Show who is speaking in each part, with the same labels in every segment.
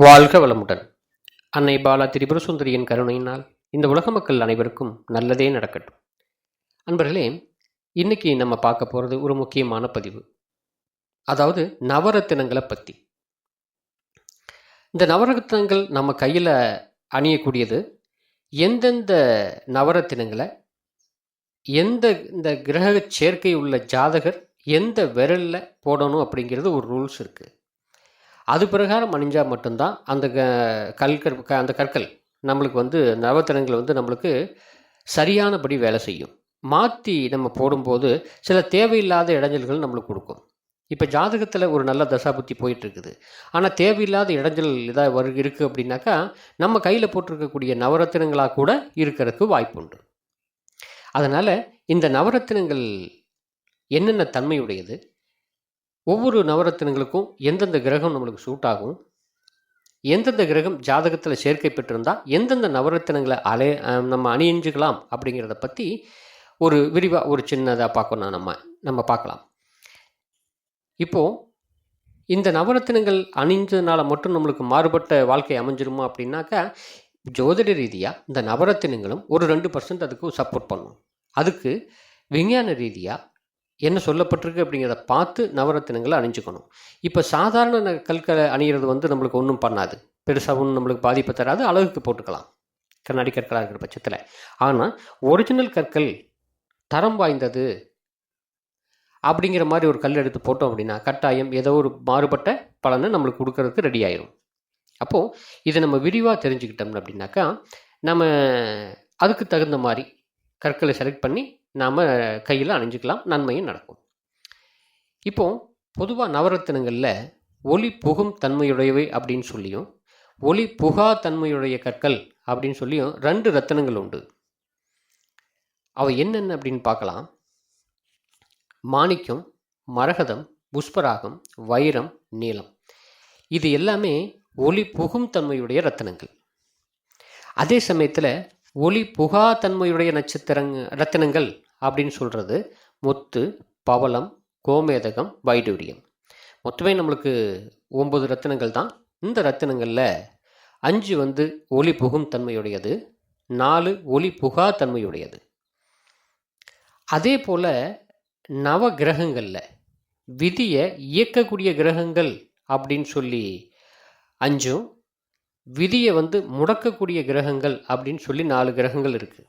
Speaker 1: வாழ்க வளமுடன். அன்னை பாலா திரிபுர சுந்தரியின் கருணையினால் இந்த உலக மக்கள் அனைவருக்கும் நல்லதே நடக்கட்டும். அன்பர்களே, இன்னைக்கு நம்ம பார்க்க போகிறது ஒரு முக்கியமான பதிவு. அதாவது நவரத்தினங்களை பற்றி. இந்த நவரத்தினங்கள் நம்ம கையில் அணியக்கூடியது எந்தெந்த நவரத்தினங்களை இந்த கிரக சேர்க்கை உள்ள ஜாதகர் எந்த விரலில் போடணும் அப்படிங்கிறது ஒரு ரூல்ஸ் இருக்குது. அது பிரகாரம் அணிஞ்சால் மட்டும்தான் அந்த அந்த கற்கள் நம்மளுக்கு நவரத்தினங்கள் நம்மளுக்கு சரியானபடி வேலை செய்யும். மாற்றி நம்ம போடும்போது சில தேவையில்லாத இடைஞ்சல்கள் நம்மளுக்கு கொடுக்கும். இப்போ ஜாதகத்தில் ஒரு நல்ல தசாபுத்தி போயிட்டுருக்குது, ஆனால் தேவையில்லாத இடைஞ்சல் ஏதாவது இருக்குது அப்படின்னாக்கா நம்ம கையில் போட்டிருக்கக்கூடிய நவரத்தினங்களாக கூட இருக்கிறதுக்கு வாய்ப்பு உண்டு. அதனால் இந்த நவரத்தினங்கள் என்னென்ன தன்மையுடையது, ஒவ்வொரு நவரத்தினங்களுக்கும் எந்தெந்த கிரகம் நம்மளுக்கு சூட் ஆகும், எந்தெந்த கிரகம் ஜாதகத்தில் சேர்க்கை பெற்றிருந்தால் எந்தெந்த நவரத்தினங்களை நம்ம அணிஞ்சிக்கலாம் அப்படிங்கிறத பற்றி ஒரு விரிவாக ஒரு சின்னதாக பார்க்கணும் நம்ம பார்க்கலாம். இப்போது இந்த நவரத்தினங்கள் அணிஞ்சதுனால மட்டும் நம்மளுக்கு மாறுபட்ட வாழ்க்கை அமைஞ்சிருமா அப்படின்னாக்கா, ஜோதிட ரீதியாக இந்த நவரத்தினங்களும் ஒரு 2% அதுக்கு சப்போர்ட் பண்ணும். அதுக்கு விஞ்ஞான ரீதியாக என்ன சொல்லப்பட்டிருக்கு அப்படிங்கிறத பார்த்து நவரத்தினங்களை அணிஞ்சுக்கணும். இப்போ சாதாரண கற்களை அணிகிறது நம்மளுக்கு ஒன்றும் பண்ணாது, பெருசாக ஒன்றும் நம்மளுக்கு பாதிப்பு தராது, அழகுக்கு போட்டுக்கலாம் கண்ணாடி கற்களாக இருக்கிற பட்சத்தில். ஆனால் ஒரிஜினல் கற்கள் தரம் வாய்ந்தது அப்படிங்கிற மாதிரி ஒரு கல் எடுத்து போட்டோம் அப்படின்னா கட்டாயம் ஏதோ ஒரு மாறுபட்ட பலனை நம்மளுக்கு கொடுக்கறதுக்கு ரெடி ஆயிரும். அப்போது இதை நம்ம விரிவாக தெரிஞ்சுக்கிட்டோம் அப்படின்னாக்கா நம்ம அதுக்கு தகுந்த மாதிரி கற்களை செலக்ட் பண்ணி நாம் கையில் அணிஞ்சிக்கலாம், நன்மையும் நடக்கும். இப்போது பொதுவாக நவரத்தினங்களில் ஒளி புகும் தன்மையுடையவை அப்படின்னு சொல்லியும் ஒளி புகா தன்மையுடைய கற்கள் அப்படின்னு சொல்லியும் 2 ரத்தினங்கள் உண்டு. அவை என்னென்ன அப்படின்னு பார்க்கலாம். மாணிக்கம், மரகதம், புஷ்பராகம், வைரம், நீலம். இது எல்லாமே ஒளி புகும் தன்மையுடைய ரத்தினங்கள். அதே சமயத்தில் ஒளி புகா தன்மையுடைய ரத்தினங்கள் அப்படின்னு சொல்கிறது முத்து, பவளம், கோமேதகம், வைடூரியம். மொத்தமே நம்மளுக்கு 9 ரத்தினங்கள் தான். இந்த ரத்தினங்களில் 5 ஒளி புகும் தன்மையுடையது, 4 ஒளி புகா தன்மையுடையது. அதே போல் நவ கிரகங்களில் விதியை இயக்கக்கூடிய கிரகங்கள் அப்படின்னு சொல்லி 5, விதியை முடக்கக்கூடிய கிரகங்கள் அப்படின்னு சொல்லி 4 கிரகங்கள் இருக்குது.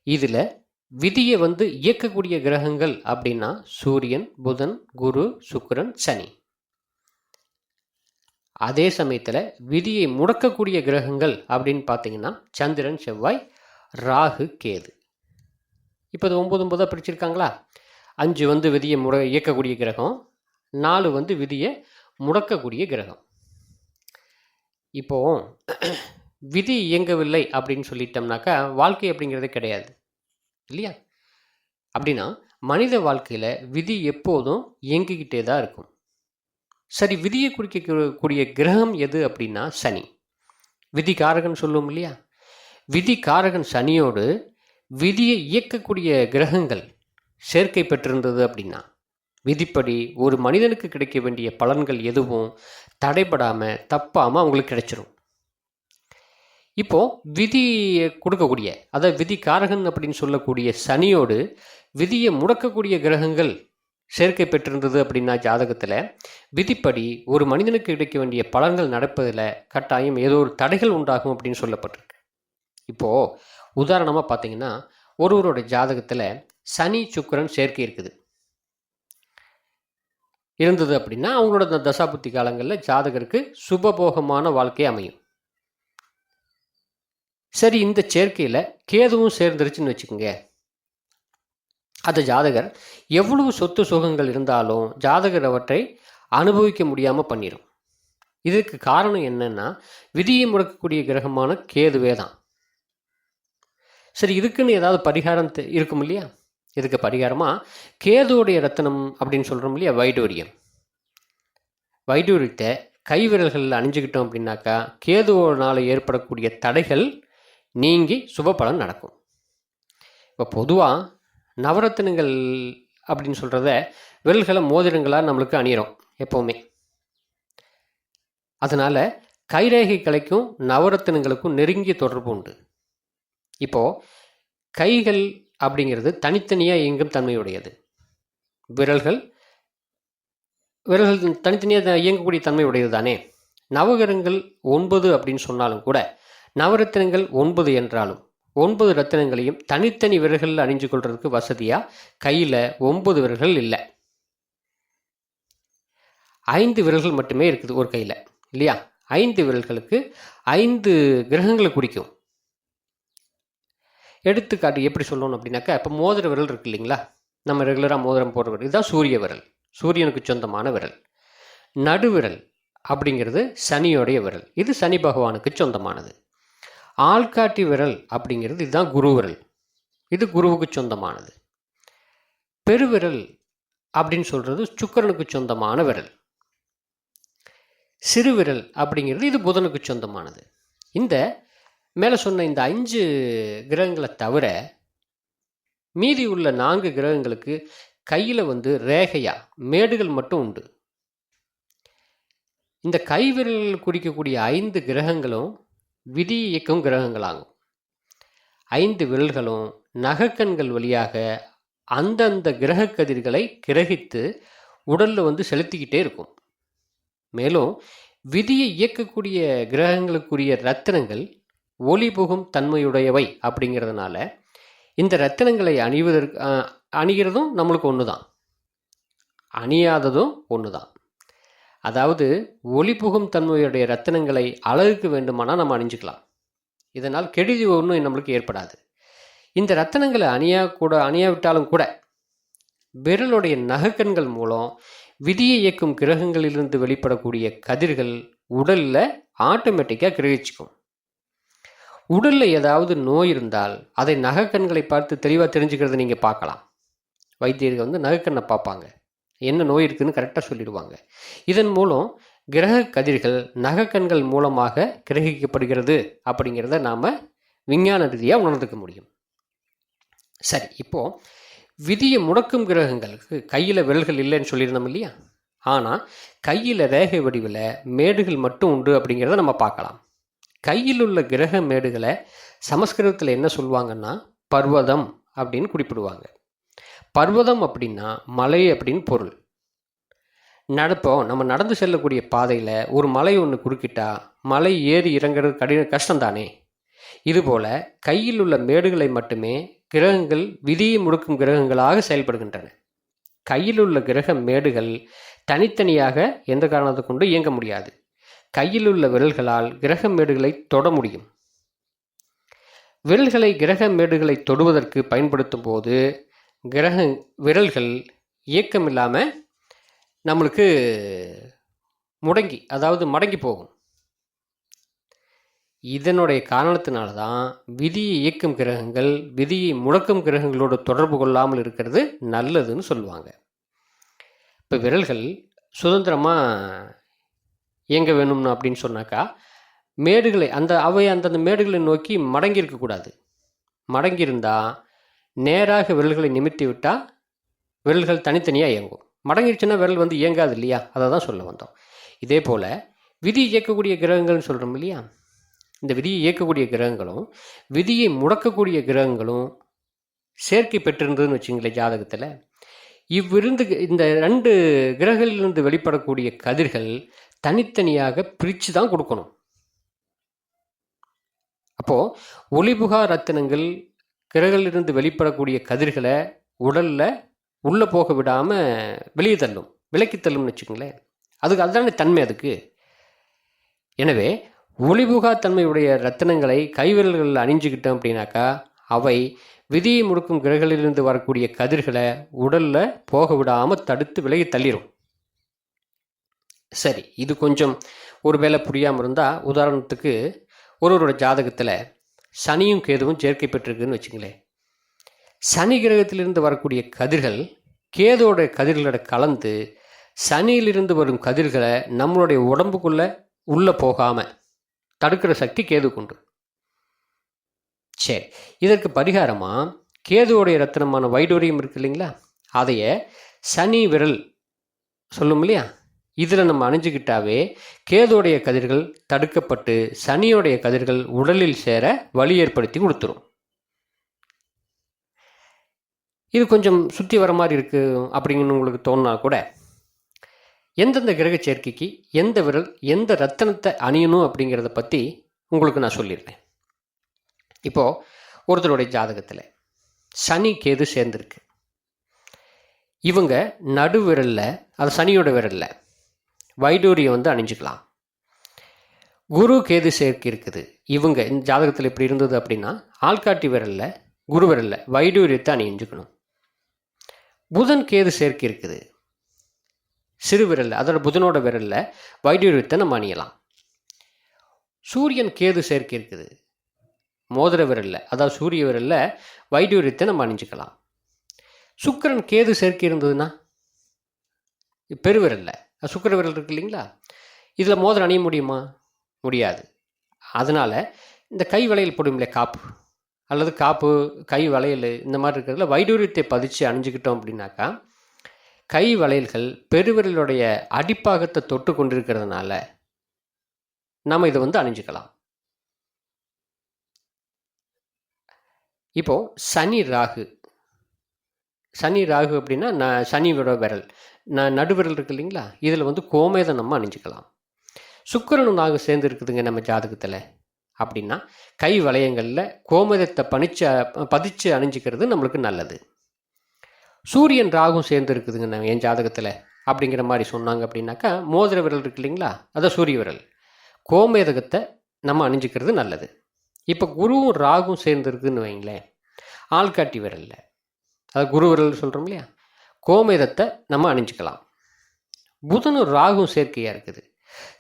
Speaker 1: இதில் விதியை இயக்கக்கூடிய கிரகங்கள் அப்படின்னா சூரியன், புதன், குரு, சுக்கிரன், சனி. அதே சமயத்தில் விதியை முடக்கக்கூடிய கிரகங்கள் அப்படின்னு பார்த்தீங்கன்னா சந்திரன், செவ்வாய், ராகு, கேது. இப்போ இது 9 பிரிச்சிருக்காங்களா. 5 விதியை இயக்கக்கூடிய கிரகம், 4 விதியை முடக்கக்கூடிய கிரகம். இப்போது விதி இயங்கவில்லை அப்படின்னு சொல்லிட்டோம்னாக்கா வாழ்க்கை அப்படிங்கிறதே கிடையாது இல்லையா. அப்படின்னா மனித வாழ்க்கையில் விதி எப்போதும் இயங்கிக்கிட்டே தான் இருக்கும். சரி, விதியை குறிக்கக்கூடிய கிரகம் எது அப்படின்னா சனி. விதி காரகன் சொல்லுவோம் இல்லையா. விதி காரகன் சனியோடு விதியை இயக்கக்கூடிய கிரகங்கள் சேர்க்கை பெற்றிருந்தது அப்படின்னா விதிப்படி ஒரு மனிதனுக்கு கிடைக்க வேண்டிய பலன்கள் எதுவும் தடைபடாமல் தப்பாமல் அவங்களுக்கு கிடைச்சிரும். இப்போது விதியை கொடுக்கக்கூடிய, அதாவது விதி காரகன் அப்படின்னு சொல்லக்கூடிய சனியோடு விதியை முடக்கக்கூடிய கிரகங்கள் சேர்க்கை பெற்றிருந்தது அப்படின்னா ஜாதகத்தில் விதிப்படி ஒரு மனிதனுக்கு கிடைக்க வேண்டிய பலன்கள் நடப்பதில் கட்டாயம் ஏதோ ஒரு தடைகள் உண்டாகும் அப்படின்னு சொல்லப்பட்டிருக்கு. இப்போது உதாரணமாக பார்த்தீங்கன்னா ஒருவரோட ஜாதகத்தில் சனி சுக்கிரன் சேர்க்கை இருந்தது அப்படின்னா அவங்களோட தசாபுத்தி காலங்களில் ஜாதகருக்கு சுபபோகமான வாழ்க்கை அமையும். சரி, இந்த சேர்க்கையில் கேதுவும் சேர்ந்துருச்சுன்னு வச்சுக்கோங்க. அந்த ஜாதகர் எவ்வளவு சொத்து சுகங்கள் இருந்தாலும் ஜாதகர் அவற்றை அனுபவிக்க முடியாமல் பண்ணிடும். இதற்கு காரணம் என்னன்னா விதியை முடக்கக்கூடிய கிரகமான கேதுவே தான். சரி, இதுக்குன்னு ஏதாவது பரிகாரம் இருக்கும் இல்லையா. இதுக்கு பரிகாரமாக கேதுவோடைய ரத்தனம் அப்படின்னு சொல்கிறோம் இல்லையா, வைடூரியம். வைடூரியத்தை கைவிரல்களில் அணிஞ்சுக்கிட்டோம் அப்படின்னாக்கா கேதுவோனால் ஏற்படக்கூடிய தடைகள் நீங்கி சுப பலன் நடக்கும். இப்போ பொதுவாக நவரத்தினங்கள் அப்படின்னு சொல்கிறத விரல்களை மோதிரங்களாக நம்மளுக்கு அணியிறோம் எப்போவுமே. அதனால் கைரேகை கலைக்கும் நவரத்தினங்களுக்கும் நெருங்கிய தொடர்பு உண்டு. இப்போது கைகள் அப்படிங்கிறது தனித்தனியாக இயங்கும் தன்மையுடையது. விரல்கள் தனித்தனியாக இயங்கக்கூடிய தன்மை உடையது தானே. நவகிரகங்கள் 9 அப்படின்னு சொன்னாலும் கூட நவரத்தினங்கள் 9 என்றாலும் 9 ரத்தினங்களையும் தனித்தனி விரல்களில் அணிஞ்சு கொள்றதுக்கு வசதியாக கையில் 9 விரல்கள் இல்லை, 5 விரல்கள் மட்டுமே இருக்குது ஒரு கையில் இல்லையா. 5 விரல்களுக்கு 5 கிரகங்களை குறிக்கும். எடுத்துக்காட்டு எப்படி சொல்லணும் அப்படின்னாக்கா, இப்போ மோதிர விரல் இருக்கு இல்லைங்களா, நம்ம ரெகுலராக மோதிரம் போடுற விரல், இதுதான் சூரிய விரல், சூரியனுக்கு சொந்தமான விரல். நடுவிரல் அப்படிங்கிறது சனியோடைய விரல், இது சனி பகவானுக்கு சொந்தமானது. ஆள்காட்டி விரல் அப்படிங்கிறது இதுதான் குரு விரல், இது குருவுக்கு சொந்தமானது. பெருவிரல் அப்படின்னு சொல்கிறது சுக்கிரனுக்கு சொந்தமான விரல். சிறுவிரல் அப்படிங்கிறது இது புதனுக்கு சொந்தமானது. இந்த மேலே சொன்ன இந்த 5 கிரகங்களை தவிர மீதி உள்ள 4 கிரகங்களுக்கு கையில் ரேகையா மேடுகள் மட்டும் உண்டு. இந்த கைவிரல்கள் குறிக்கக்கூடிய 5 கிரகங்களும் விதி இயக்கும் கிரகங்களாகும். 5 விரல்களும் நகக்கண்கள் வழியாக அந்தந்த கிரக கதிர்களை கிரகித்து உடலில் செலுத்திக்கிட்டே இருக்கும். மேலும் விதியை இயக்கக்கூடிய கிரகங்களுக்குரிய ரத்தினங்கள் ஒளி புகும் தன்மையுடையவை அப்படிங்கிறதுனால இந்த ரத்தினங்களை அணிகிறதும் நம்மளுக்கு ஒன்று தான், அணியாததும் ஒன்று தான். அதாவது ஒளி புகும் தன்மையுடைய ரத்தினங்களை அழகுக்கு வேண்டுமானால் நம்ம அணிஞ்சிக்கலாம், இதனால் கெடுதி ஒன்றும் நம்மளுக்கு ஏற்படாது. இந்த ரத்தினங்களை அணியாவிட்டாலும் கூட விரலுடைய நகக்கண்கள் மூலம் விதியை இயக்கும் கிரகங்களிலிருந்து வெளிப்படக்கூடிய கதிர்கள் உடலில் ஆட்டோமேட்டிக்காக கிரகிச்சிக்கும். உடலில் ஏதாவது நோய் இருந்தால் அதை நகக்கண்களை பார்த்து தெளிவாக தெரிஞ்சுக்கிறத நீங்கள் பார்க்கலாம். வைத்தியர்கள் நகக்கண்ணை பார்ப்பாங்க, என்ன நோய் இருக்குதுன்னு கரெக்டாக சொல்லிடுவாங்க. இதன் மூலம் கிரக கதிர்கள் நகக்கண்கள் மூலமாக கிரகிக்கப்படுகிறது அப்படிங்கிறத நாம் விஞ்ஞான ரீதியாக உணர்ந்துக்க முடியும். சரி, இப்போது விதியை முடக்கும் கிரகங்களுக்கு கையில் விரல்கள் இல்லைன்னு சொல்லியிருந்தோம் இல்லையா. ஆனால் கையில் ரேகை வடிவில் மேடுகள் மட்டும் உண்டு அப்படிங்கிறத நம்ம பார்க்கலாம். கையில் உள்ள கிரக மேடுகளை சமஸ்கிருதத்தில் என்ன சொல்லுவாங்கன்னா பர்வதம் அப்படின்னு குறிப்பிடுவாங்க. பர்வதம் அப்படின்னா மலை அப்படின்னு பொருள். நம்ம நடந்து செல்லக்கூடிய பாதையில் ஒரு மலை ஒன்று குறுக்கிட்டா மலை ஏறி இறங்குறது கஷ்டம்தானே. இதுபோல் கையில் உள்ள மேடுகளை மட்டுமே கிரகங்கள் விதியை முடுக்கும் கிரகங்களாக செயல்படுகின்றன. கையில் உள்ள கிரக மேடுகள் தனித்தனியாக எந்த காரணத்தை கொண்டு இயங்க முடியாது. கையில் உள்ள விரல்களால் கிரக மேடுகளை தொட முடியும். விரல்களை கிரக மேடுகளை தொடுவதற்கு பயன்படுத்தும் போது விரல்கள் இயக்கம் இல்லாமல் நம்மளுக்கு மடங்கி போகும். இதனுடைய காரணத்தினால தான் விதியை இயக்கும் கிரகங்கள் விதியை முடக்கும் கிரகங்களோடு தொடர்பு கொள்ளாமல் இருக்கிறது நல்லதுன்னு சொல்லுவாங்க. இப்போ விரல்கள் சுதந்திரமாக இயங்க வேணும்னு அப்படின்னு சொன்னாக்கா மேடுகளை அந்தந்த மேடுகளை நோக்கி மடங்கி இருக்கக்கூடாது. மடங்கியிருந்தால் நேராக விரல்களை நிமித்தி விட்டால் விரல்கள் தனித்தனியாக இயங்கும். மடங்கிருச்சுன்னா விரல் இயங்காது இல்லையா, அதை தான் சொல்ல வந்தோம். இதே போல் விதி இயக்கக்கூடிய கிரகங்கள்னு சொல்கிறோம் இல்லையா, இந்த விதியை இயக்கக்கூடிய கிரகங்களும் விதியை முடக்கக்கூடிய கிரகங்களும் சேர்க்கை பெற்றிருந்ததுன்னு வச்சுங்களேன் ஜாதகத்தில். இந்த 2 கிரகங்களிலிருந்து வெளிப்படக்கூடிய கதிர்கள் தனித்தனியாக பிரித்து தான் கொடுக்கணும். அப்போது ஒளிபுகா ரத்தினங்கள் கிரகங்களிலிருந்து வெளிப்படக்கூடிய கதிர்களை உடலில் உள்ளே போக விடாமல் விலக்கி தள்ளும்னு வச்சுக்கோங்களேன். அதுதானே தன்மை அதுக்கு. எனவே ஒளிபுகா தன்மையுடைய ரத்தினங்களை கைவிரல்களில் அணிஞ்சுக்கிட்டோம் அப்படின்னாக்கா அவை விதியை முடுக்கும் கிரகங்களிலிருந்து வரக்கூடிய கதிர்களை உடலில் போக விடாமல் தடுத்து விலகி தள்ளிடும். சரி, இது கொஞ்சம் ஒரு வேளை புரியாமல் இருந்தால், உதாரணத்துக்கு ஒருவரோட ஜாதகத்தில் சனியும் கேதுவும் சேர்க்கை பெற்றிருக்குன்னு வச்சுங்களேன். சனி கிரகத்திலிருந்து வரக்கூடிய கதிர்கள் கேதோட கதிர்களோட கலந்து சனியிலிருந்து வரும் கதிர்களை நம்மளுடைய உடம்புக்குள்ளே உள்ளே போகாமல் தடுக்கிற சக்தி கேதுக்கு உண்டு. சரி, இதற்கு பரிகாரமாக கேதுவோடைய ரத்தினமான வைடூரியம் இருக்கு இல்லைங்களா, அதைய சனி விரல் சொல்லும் இல்லையா, இதில் நம்ம அணிஞ்சுக்கிட்டாவே கேதுடைய கதிர்கள் தடுக்கப்பட்டு சனியோடைய கதிர்கள் உடலில் சேர வழி ஏற்படுத்தி கொடுத்துரும். இது கொஞ்சம் சுற்றி வர மாதிரி இருக்குது அப்படிங்கன்னு உங்களுக்கு தோணுனா கூட எந்தெந்த கிரக சேர்க்கைக்கு எந்த விரல் எந்த ரத்தனத்தை அணியணும் அப்படிங்கிறத பற்றி உங்களுக்கு நான் சொல்லிடுறேன். இப்போது ஒருத்தருடைய ஜாதகத்தில் சனி கேது சேர்ந்துருக்கு. இவங்க நடு விரலில், அது சனியோட விரலில் வைடூரியம் வந்து அணிஞ்சுக்கலாம். குரு கேது சேர்க்கை இருக்குது. இவங்க இந்த ஜாதகத்தில் இப்படி இருந்தது அப்படின்னா ஆள்காட்டி விரலில், குரு விரலில் வைடூரியத்தை அணிஞ்சுக்கணும். புதன் கேது சேர்க்கை இருக்குது. சிறு விரலில், அதோட புதனோட விரலில் வைடூரியத்தை நம்ம அணியலாம். சூரியன் கேது சேர்க்கை இருக்குது. மோதிர விரலில், அதாவது சூரிய விரலில் வைடூரியத்தை நம்ம அணிஞ்சுக்கலாம். சுக்கிரன் கேது சேர்க்கை இருந்ததுன்னா பெருவிரலில், சுக்கிர விரல் இருக்கு இல்லைங்களா, இதில் மோதிரம் அணிய முடியுமா? முடியாது. அதனால் இந்த கை வளையல் போடும்ல, காப்பு அல்லது காப்பு கை வளையல் இந்த மாதிரி இருக்கிறதுல வைடூரியத்தை பதிச்சு அணிஞ்சுக்கிட்டோம் அப்படின்னாக்கா கை வளையல்கள் பெருவிரலுடைய அடிப்பாகத்தை தொட்டு கொண்டிருக்கிறதுனால நம்ம இதை வந்து அணிஞ்சுக்கலாம். இப்போது சனி ராகு அப்படின்னா சனியோட விரல் நடுவிரல் இருக்கு இல்லைங்களா, இதில் வந்து கோமேதம் நம்ம அணிஞ்சுக்கலாம். சுக்கிரனும் ராகு சேர்ந்து இருக்குதுங்க நம்ம ஜாதகத்தில் அப்படின்னா கை வளையங்களில் கோமேதத்தை பதிச்சு அணிஞ்சிக்கிறது நம்மளுக்கு நல்லது. சூரியன் ராகும் சேர்ந்து இருக்குதுங்க நம்ம என் ஜாதகத்தில் அப்படிங்கிற மாதிரி சொன்னாங்க அப்படின்னாக்கா மோதிர விரல் இருக்கு இல்லைங்களா, அதான் சூரிய விரல், கோமேதகத்தை நம்ம அணிஞ்சிக்கிறது நல்லது. இப்போ குருவும் ராகும் சேர்ந்து இருக்குதுன்னு வைங்களேன், ஆள்காட்டி விரலில், அது குரு விரல் சொல்கிறோம் இல்லையா, கோமேதத்தை நம்ம அணிஞ்சிக்கலாம். புதனும் ராகும் சேர்க்கையாக இருக்குது.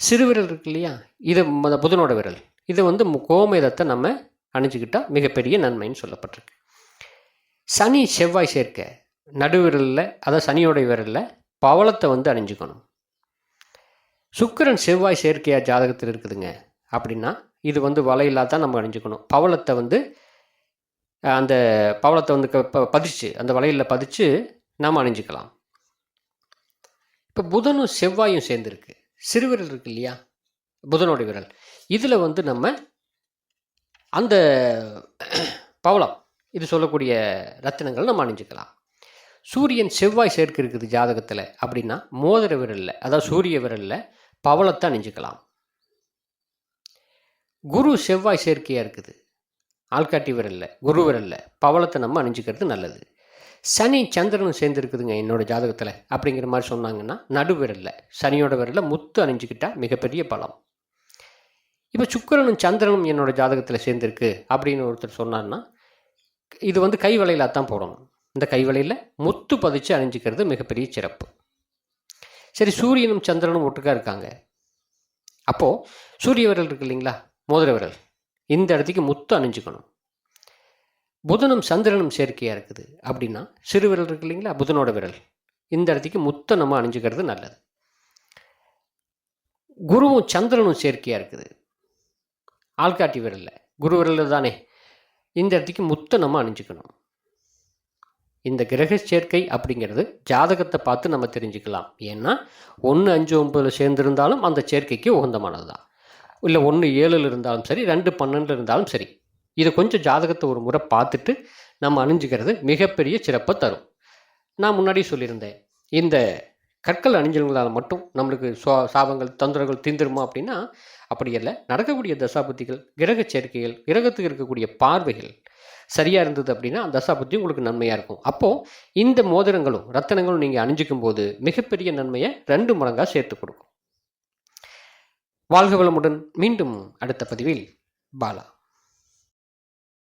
Speaker 1: சிறுவிரல் இருக்கு இல்லையா, இது புதனோட விரல், இதை வந்து கோமேதத்தை நம்ம அணிஞ்சிக்கிட்டால் மிகப்பெரிய நன்மைன்னு சொல்லப்பட்டிருக்கு. சனி செவ்வாய் சேர்க்கை நடுவிரலில், அதாவது சனியோட விரலில் பவளத்தை வந்து அணிஞ்சுக்கணும். சுக்கிரன் செவ்வாய் சேர்க்கையாக ஜாதகத்தில் இருக்குதுங்க அப்படின்னா இது வந்து வலையில்லா தான் நம்ம அணிஞ்சுக்கணும். பவளத்தை வந்து அந்த பவளத்தை வந்து பதிச்சு அந்த வலையில் பதிச்சு நாம் அணிஞ்சிக்கலாம். இப்போ புதனும் செவ்வாயும் சேர்ந்துருக்கு. சிறுவிரல் இருக்கு இல்லையா, புதனோட விரல், இதில் வந்து நம்ம அந்த பவளம் இது சொல்லக்கூடிய ரத்தினங்கள் நம்ம அணிஞ்சிக்கலாம். சூரியன் செவ்வாய் சேர்க்கை இருக்குது ஜாதகத்தில் அப்படின்னா மோதிர விரலில், அதாவது சூரிய விரலில் பவளத்தை அணிஞ்சிக்கலாம். குரு செவ்வாய் சேர்க்கையாக இருக்குது ஆள்காட்டி விரலில், குரு விரலில் பவளத்தை நம்ம அணிஞ்சிக்கிறது நல்லது. சனி சந்திரனும் சேர்ந்து இருக்குதுங்க என்னோடய ஜாதகத்தில் அப்படிங்கிற மாதிரி சொன்னாங்கன்னா நடுவிரலில், சனியோட விரலில் முத்து அணிஞ்சிக்கிட்டால் மிகப்பெரிய பலம். இப்போ சுக்கிரனும் சந்திரனும் என்னோடய ஜாதகத்தில் சேர்ந்துருக்கு அப்படின்னு ஒருத்தர் சொன்னார்னா இது வந்து கை வளையலாக தான் போடணும். இந்த கை வளையில் முத்து பதிச்சு அணிஞ்சிக்கிறது மிகப்பெரிய சிறப்பு. சரி, சூரியனும் சந்திரனும் ஒட்டுக்கா இருக்காங்க. அப்போது சூரிய விரல் இருக்கு இல்லைங்களா, மோதிர விரல், இந்த இடத்துக்கு முத்து அணிஞ்சுக்கணும். புதனும் சந்திரனும் சேர்க்கையாக இருக்குது அப்படின்னா சிறு விரல் இருக்கு இல்லைங்களா, புதனோட விரல், இந்த இடத்துக்கு முத்தை நம்ம அணிஞ்சுக்கிறது நல்லது. குருவும் சந்திரனும் சேர்க்கையாக இருக்குது ஆள்காட்டி விரலில், குரு விரலில் தானே, இந்த இடத்துக்கு முத்தை நம்ம அணிஞ்சுக்கணும். இந்த கிரக சேர்க்கை அப்படிங்கிறது ஜாதகத்தை பார்த்து நம்ம தெரிஞ்சுக்கலாம். ஏன்னா 1, 5, 9 சேர்ந்துருந்தாலும் அந்த சேர்க்கைக்கு உகந்தமானது தான். இல்லை 1, 7 இருந்தாலும் சரி, 2, 12 இருந்தாலும் சரி, இதை கொஞ்சம் ஜாதகத்தை ஒரு முறை பார்த்துட்டு நம்ம அணிஞ்சிக்கிறது மிகப்பெரிய சிறப்பை தரும். நான் முன்னாடி சொல்லியிருந்தேன், இந்த கற்கள் அணிஞ்சவங்களால் மட்டும் நம்மளுக்கு சாபங்கள் தொந்தரவுகள் தீந்துருமா அப்படின்னா அப்படி இல்லை. நடக்கக்கூடிய தசாபுத்திகள், கிரக சேர்க்கைகள், கிரகத்துக்கு இருக்கக்கூடிய பார்வைகள் சரியாக இருந்தது அப்படின்னா அந்த தசாபுத்தி உங்களுக்கு நன்மையாக இருக்கும். அப்போது இந்த மோதிரங்களும் ரத்தனங்களும் நீங்கள் அணிஞ்சிக்கும் போது மிகப்பெரிய நன்மையை 2 மடங்காக சேர்த்து கொடுக்கும். வாழ்க வளமுடன். மீண்டும் அடுத்த பதிவில் பாலா.